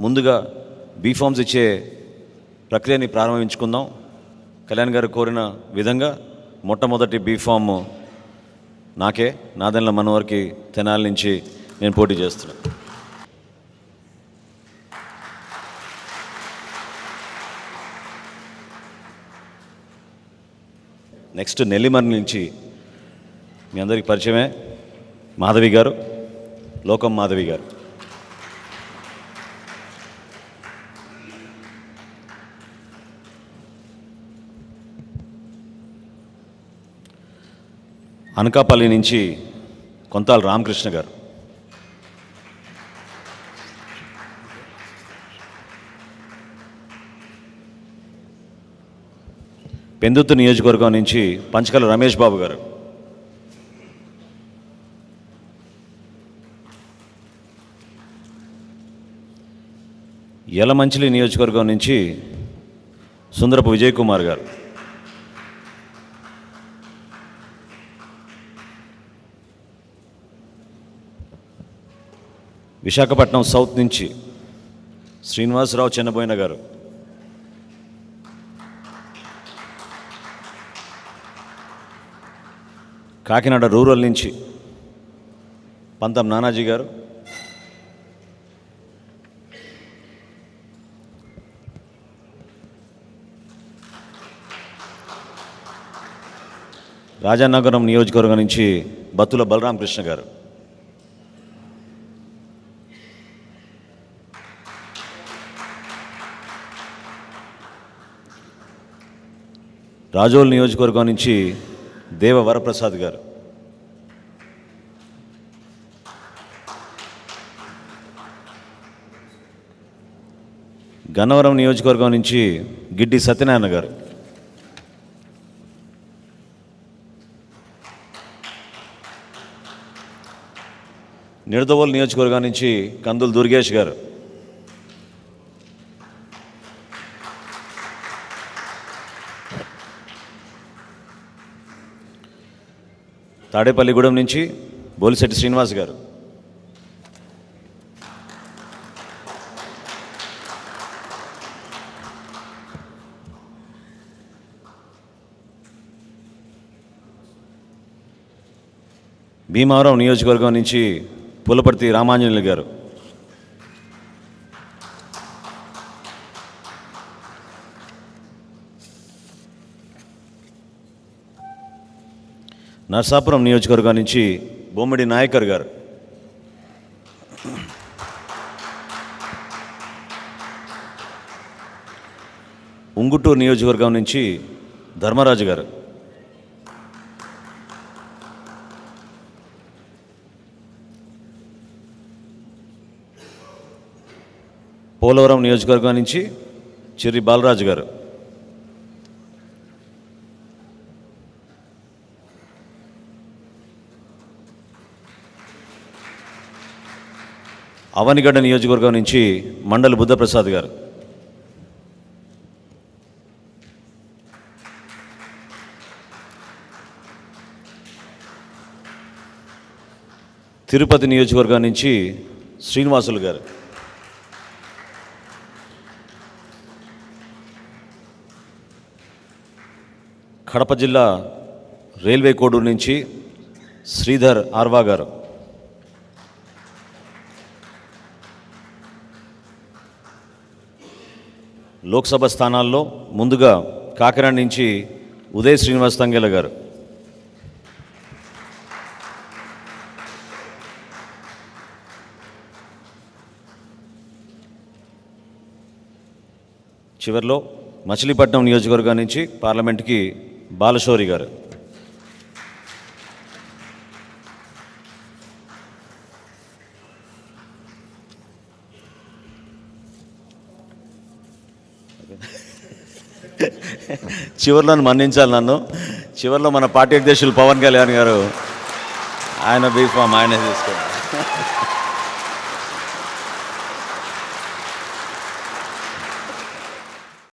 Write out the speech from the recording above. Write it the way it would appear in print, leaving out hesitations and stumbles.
ముందుగా బీఫామ్స్ ఇచ్చే ప్రక్రియని ప్రారంభించుకుందాం. కళ్యాణ్ గారు కోరిన విధంగా మొట్టమొదటి బీఫామ్ నాకే, నాదెండ్ల మనోహర్కి తెనాలి నుంచి నేను పోటీ చేస్తున్నాను. నెక్స్ట్ నెల్లిమర్రి నుంచి మీ అందరికీ పరిచయమే మాధవి గారు, లోకం మాధవి గారు. అనకాపల్లి నుంచి కొంతాల రామకృష్ణ గారు. పెందుర్తి నియోజకవర్గం నుంచి పంచకల రమేష్ బాబు గారు. యలమంచిలి నియోజకవర్గం నుంచి సుందరపు విజయ్ కుమార్ గారు. విశాఖపట్నం సౌత్ నుంచి శ్రీనివాసరావు చెన్నబోయిన గారు. కాకినాడ రూరల్ నుంచి పంతం నానాజీ గారు. రాజానగరం నియోజకవర్గం నుంచి బత్తుల బలరామకృష్ణ గారు. రాజోల్ నియోజకవర్గం నుంచి దేవ వరప్రసాద్ గారు. గన్నవరం నియోజకవర్గం నుంచి గిడ్డి సత్యనారాయణ గారు. నిడదవోలు నియోజకవర్గం నుంచి కందులు దుర్గేష్ గారు. తాడేపల్లిగూడెం నుంచి బోలిశెట్టి శ్రీనివాస్ గారు. భీమవరం నియోజకవర్గం నుంచి పులపర్తి రామాంజనేయులు గారు. నర్సాపురం నియోజకవర్గం నుంచి బొమ్మిడి నాయకర్ గారు. ఉంగుటూరు నియోజకవర్గం నుంచి ధర్మరాజు గారు. పోలవరం నియోజకవర్గం నుంచి చిర్రి బాలరాజు గారు. అవనిగడ్డ నియోజకవర్గం నుంచి మండలి బుద్ధప్రసాద్ గారు. తిరుపతి నియోజకవర్గం నుంచి శ్రీనివాసులు గారు. కడప జిల్లా రైల్వే కోడూరు నుంచి శ్రీధర్ ఆర్వా గారు. లోక్సభ స్థానాల్లో ముందుగా కాకినాడ నుంచి ఉదయ్ శ్రీనివాస్ తంగెల గారు. చివరిలో మచిలీపట్నం నియోజకవర్గం నుంచి పార్లమెంట్కి బాలశౌరి గారు. చివరిలో మన్నించాలి నన్ను. చివరిలో మన పార్టీ అధ్యక్షులు పవన్ కళ్యాణ్ గారు, ఆయన బీఫామ్ ఆయనే తీసుకోండి.